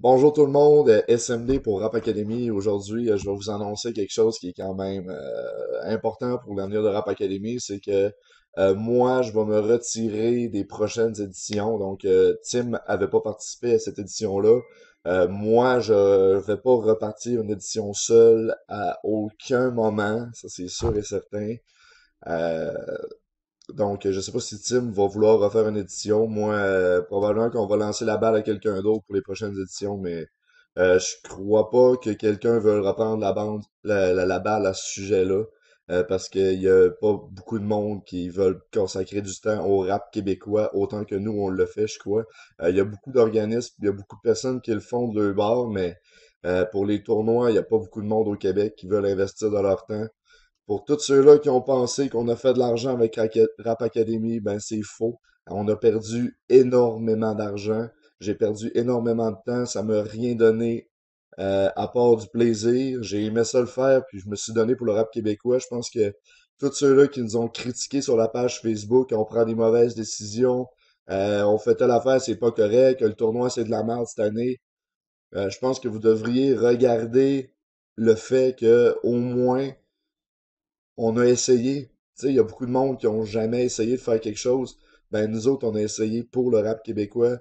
Bonjour tout le monde, SMD pour Rap Academy. Aujourd'hui, je vais vous annoncer quelque chose qui est quand même important pour l'avenir de Rap Academy, c'est que moi, je vais me retirer des prochaines éditions. Donc, Tim avait pas participé à cette édition-là. Moi, je vais pas repartir une édition seule à aucun moment, ça c'est sûr et certain. Euh, donc, je sais pas si Tim va vouloir refaire une édition. Moi, probablement qu'on va lancer la balle à quelqu'un d'autre pour les prochaines éditions, mais je crois pas que quelqu'un veuille reprendre la balle à ce sujet-là, parce qu'il y a pas beaucoup de monde qui veulent consacrer du temps au rap québécois autant que nous on le fait, je crois. Il y a beaucoup d'organismes, il y a beaucoup de personnes qui le font de leur bord, mais pour les tournois, il y a pas beaucoup de monde au Québec qui veulent investir de leur temps. Pour tous ceux-là qui ont pensé qu'on a fait de l'argent avec Rap Academy, ben c'est faux. On a perdu énormément d'argent. J'ai perdu énormément de temps. Ça m'a rien donné à part du plaisir. J'ai aimé ça le faire, puis je me suis donné pour le rap québécois. Je pense que tous ceux-là qui nous ont critiqués sur la page Facebook, on prend des mauvaises décisions, on fait telle affaire, c'est pas correct, le tournoi c'est de la merde cette année. Je pense que vous devriez regarder le fait que au moins on a essayé. Tu sais, il y a beaucoup de monde qui ont jamais essayé de faire quelque chose. Ben, nous autres, on a essayé pour le rap québécois.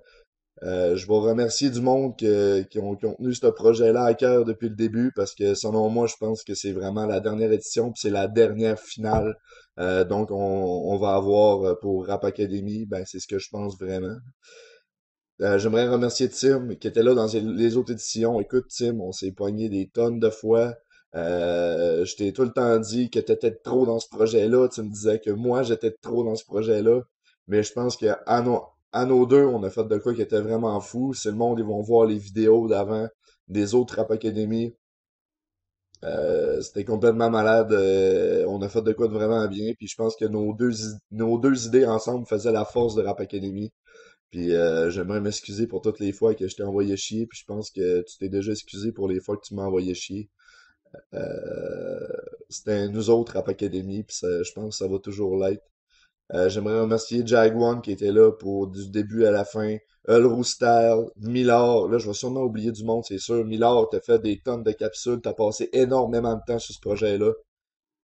Je vais remercier du monde qui ont tenu ce projet-là à cœur depuis le début parce que selon moi, je pense que c'est vraiment la dernière édition puis c'est la dernière finale. Donc, on va avoir pour Rap Academy, ben, c'est ce que je pense vraiment. J'aimerais remercier Tim qui était là dans les autres éditions. Écoute, Tim, on s'est pogné des tonnes de fois. Je t'ai tout le temps dit que t'étais trop dans ce projet-là. Tu me disais que moi, j'étais trop dans ce projet-là. Mais je pense que à nos deux, on a fait de quoi qui était vraiment fou. C'est le monde, ils vont voir les vidéos d'avant des autres Rap Academy. C'était complètement malade. On a fait de quoi de vraiment bien. Puis je pense que nos deux idées ensemble faisaient la force de Rap Academy. Puis j'aimerais m'excuser pour toutes les fois que je t'ai envoyé chier, puis je pense que tu t'es déjà excusé pour les fois que tu m'as envoyé chier. Euh, C'était nous autres Rap Academy, puis je pense que ça va toujours l'être. J'aimerais remercier Jagwan qui était là pour du début à la fin. Earl Rooster, Millard, là je vais sûrement oublier du monde, c'est sûr. Millard, t'as fait des tonnes de capsules, t'as passé énormément de temps sur ce projet-là.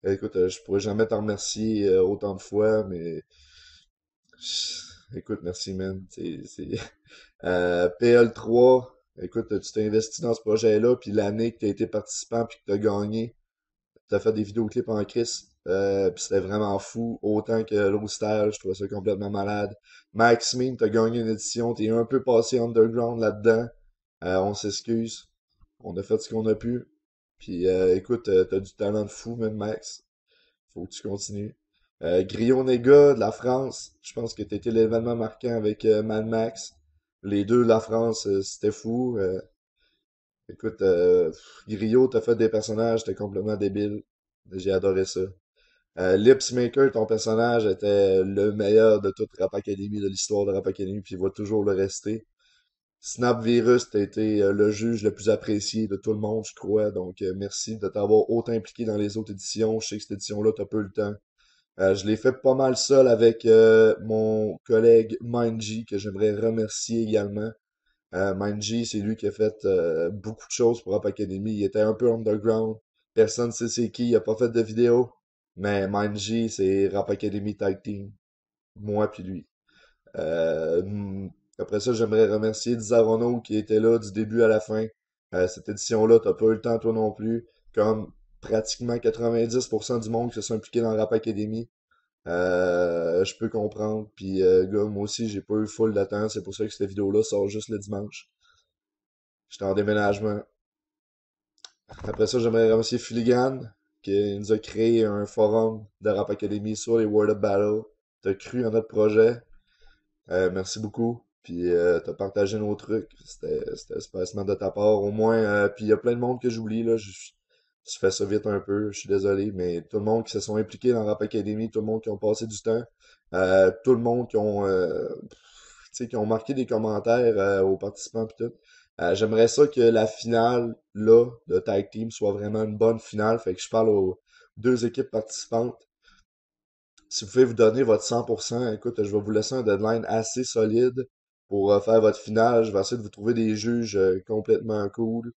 Écoute, je pourrais jamais t'en remercier autant de fois, mais écoute, merci man. PL3, écoute, tu t'es investi dans ce projet-là, puis l'année que tu as été participant puis que tu as gagné, tu as fait des vidéoclips en Chris, puis c'était vraiment fou, autant que Lowstyle, je trouvais ça complètement malade. Max Mean, t'as gagné une édition, t'es un peu passé underground là-dedans, on s'excuse, on a fait ce qu'on a pu, puis écoute, t'as du talent de fou, même Max, faut que tu continues. Griot Nega de la France, je pense que t'étais l'événement marquant avec Mad Max. Les deux de la France, c'était fou. Écoute, Griot, t'as fait des personnages, t'es complètement débile. J'ai adoré ça. Lipsmaker, ton personnage était le meilleur de toute Rap Academy, de l'histoire de Rap Academy, puis il va toujours le rester. Snap Virus, t'as été le juge le plus apprécié de tout le monde, je crois. Donc, merci de t'avoir autant impliqué dans les autres éditions. Je sais que cette édition-là, t'as peu le temps. Je l'ai fait pas mal seul avec mon collègue MindG, que j'aimerais remercier également. MindG, c'est lui qui a fait beaucoup de choses pour Rap Academy. Il était un peu underground. Personne ne sait c'est qui. Il a pas fait de vidéo. Mais MindG, c'est Rap Academy Tag Team. Moi puis lui. Après ça, j'aimerais remercier Dizarono qui était là du début à la fin. Cette édition-là, t'as pas eu le temps toi non plus. Comme pratiquement 90% du monde qui se sont impliqués dans Rap Academy. Je peux comprendre. Puis, gars, moi aussi, j'ai pas eu full d'attente. C'est pour ça que cette vidéo-là sort juste le dimanche. J'étais en déménagement. Après ça, j'aimerais remercier Filigan, qui nous a créé un forum de Rap Academy sur les World of Battle. T'as cru en notre projet. Merci beaucoup. Puis t'as partagé nos trucs. C'était spécialement de ta part. Au moins, puis il y a plein de monde que j'oublie, là. Je fais ça vite un peu, je suis désolé, mais tout le monde qui se sont impliqués dans Rap Academy, tout le monde qui ont passé du temps, tout le monde qui ont, tu sais, qui ont marqué des commentaires aux participants pis tout. J'aimerais ça que la finale, là, de Tag Team soit vraiment une bonne finale. Fait que je parle aux deux équipes participantes. Si vous pouvez vous donner votre 100%, écoute, je vais vous laisser un deadline assez solide pour faire votre finale, je vais essayer de vous trouver des juges complètement cool.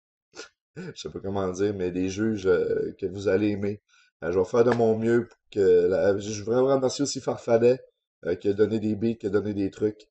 Je sais pas comment dire, mais des juges que vous allez aimer. Je vais faire de mon mieux pour que je veux vraiment remercier aussi Farfadet qui a donné des beats, qui a donné des trucs.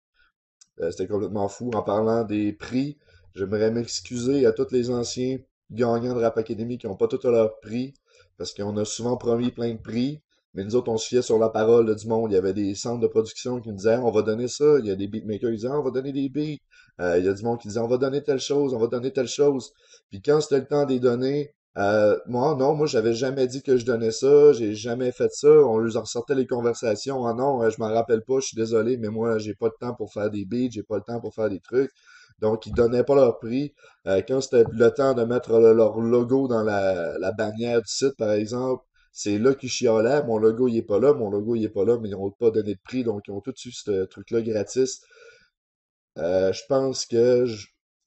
C'était complètement fou. En parlant des prix, j'aimerais m'excuser à tous les anciens gagnants de Rap Academy qui n'ont pas tout leur prix, parce qu'on a souvent promis plein de prix, mais nous autres, on se fiait sur la parole du monde. Il y avait des centres de production qui nous disaient, on va donner ça. Il y a des beatmakers qui disaient, on va donner des beats. Il y a du monde qui disait, on va donner telle chose, on va donner telle chose. Puis quand c'était le temps des données, moi, non, moi, j'avais jamais dit que je donnais ça, j'ai jamais fait ça. On leur ressortait les conversations. Ah non, je m'en rappelle pas, je suis désolé, mais moi, j'ai pas le temps pour faire des beats, j'ai pas le temps pour faire des trucs. Donc, ils donnaient pas leur prix. Quand c'était le temps de mettre leur logo dans la bannière du site, par exemple, c'est là qu'ils chialaient. Mon logo, il est pas là, mon logo, il est pas là, mais ils n'ont pas donné de prix, donc ils ont tout eu ce truc-là gratis. Je pense que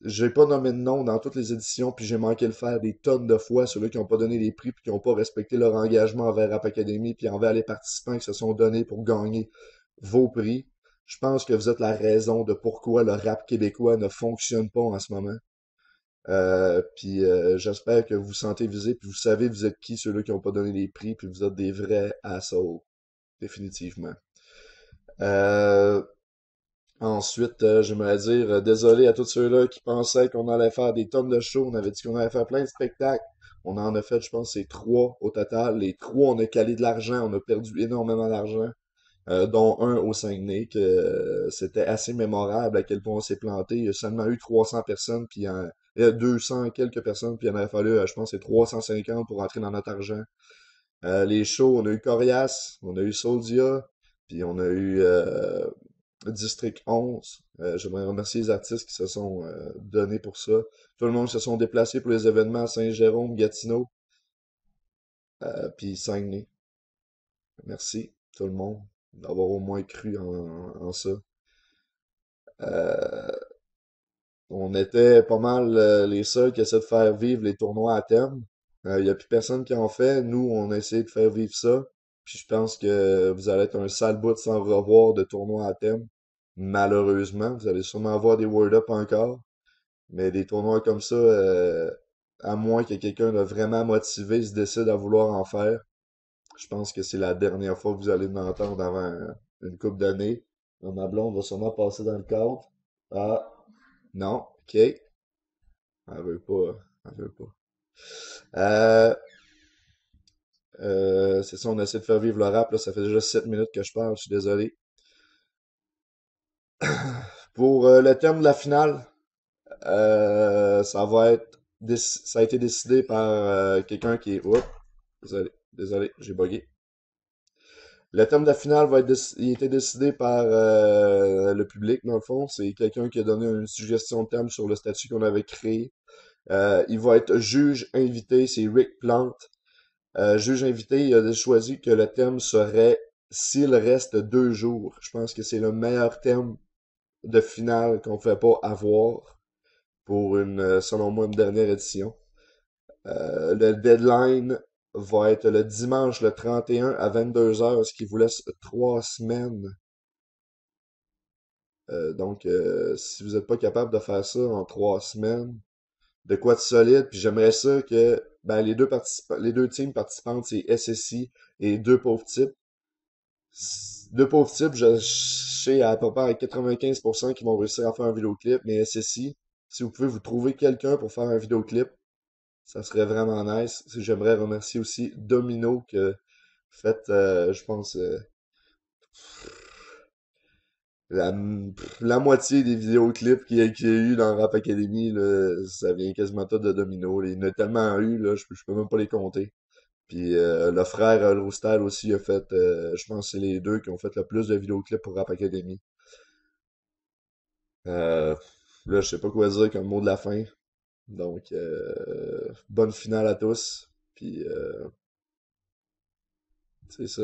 j'ai pas nommé de nom dans toutes les éditions, puis j'ai manqué le faire des tonnes de fois, ceux-là qui n'ont pas donné les prix, puis qui n'ont pas respecté leur engagement envers Rap Academy, puis envers les participants qui se sont donnés pour gagner vos prix. Je pense que vous êtes la raison de pourquoi le rap québécois ne fonctionne pas en ce moment. Puis j'espère que vous vous sentez visés, puis vous savez vous êtes qui, ceux-là qui n'ont pas donné les prix, puis vous êtes des vrais assholes, définitivement. Euh, Ensuite, j'aimerais dire désolé à tous ceux-là qui pensaient qu'on allait faire des tonnes de shows. On avait dit qu'on allait faire plein de spectacles. On en a fait, je pense, c'est trois au total. Les trois, on a calé de l'argent. On a perdu énormément d'argent, dont un au Saguenay, que c'était assez mémorable à quel point on s'est planté. Il y a seulement eu 300 personnes, puis il y a 200 et quelques personnes, puis il en aurait fallu, je pense, c'est 350 pour entrer dans notre argent. Les shows, on a eu Corias, on a eu Soldia, puis on a eu District 11. J'aimerais remercier les artistes qui se sont donnés pour ça. Tout le monde se sont déplacés pour les événements à Saint-Jérôme, Gatineau, puis Saguenay. Merci, tout le monde, d'avoir au moins cru en ça. Euh, on était pas mal les seuls qui essaient de faire vivre les tournois à thème. Il n'y a plus personne qui en fait. Nous, on a essayé de faire vivre ça. Puis je pense que vous allez être un sale bout sans revoir de tournois à thème. Malheureusement, vous allez sûrement avoir des Word Up encore. Mais des tournois comme ça, à moins que quelqu'un de vraiment motivé se décide à vouloir en faire, je pense que c'est la dernière fois que vous allez m'entendre avant une couple d'années. Ma blonde va sûrement passer dans le cadre. Ah, non, ok. Elle veut pas. Elle veut pas. Euh, c'est ça, on essaie de faire vivre le rap, là. Ça fait déjà 7 minutes que je parle, je suis désolé. Pour le thème de la finale, ça va être ça a été décidé par quelqu'un qui est. Oups, désolé, désolé, j'ai bugué. Le thème de la finale va être il a été décidé par le public, dans le fond. C'est quelqu'un qui a donné une suggestion de thème sur le statut qu'on avait créé. Il va être juge invité, c'est Rick Plante. Juge invité, il a choisi que le thème serait S'il reste 2 jours. Je pense que c'est le meilleur thème de finale qu'on ne fait pas avoir pour selon moi, une dernière édition. Le deadline va être le dimanche le 31 à 22 heures, ce qui vous laisse 3 semaines. Donc, si vous n'êtes pas capable de faire ça en 3 semaines, de quoi de solide, puis j'aimerais ça que ben, les deux teams participantes, c'est SSI et deux pauvres types. Deux pauvres types, je sais à peu près à 95% qui vont réussir à faire un vidéoclip, mais SSI, si vous pouvez vous trouver quelqu'un pour faire un vidéoclip, ça serait vraiment nice. J'aimerais remercier aussi Domino que fait, je pense, la, la moitié des vidéoclips qu'il y a eu dans Rap Academy, là, ça vient quasiment tout de Domino. Il y en a tellement eu, là, je peux même pas les compter. Puis le frère Roustal aussi a fait, je pense que c'est les deux qui ont fait le plus de vidéoclips pour Rap Academy. Euh, Là, je sais pas quoi dire comme mot de la fin. Donc, bonne finale à tous. Puis, c'est ça.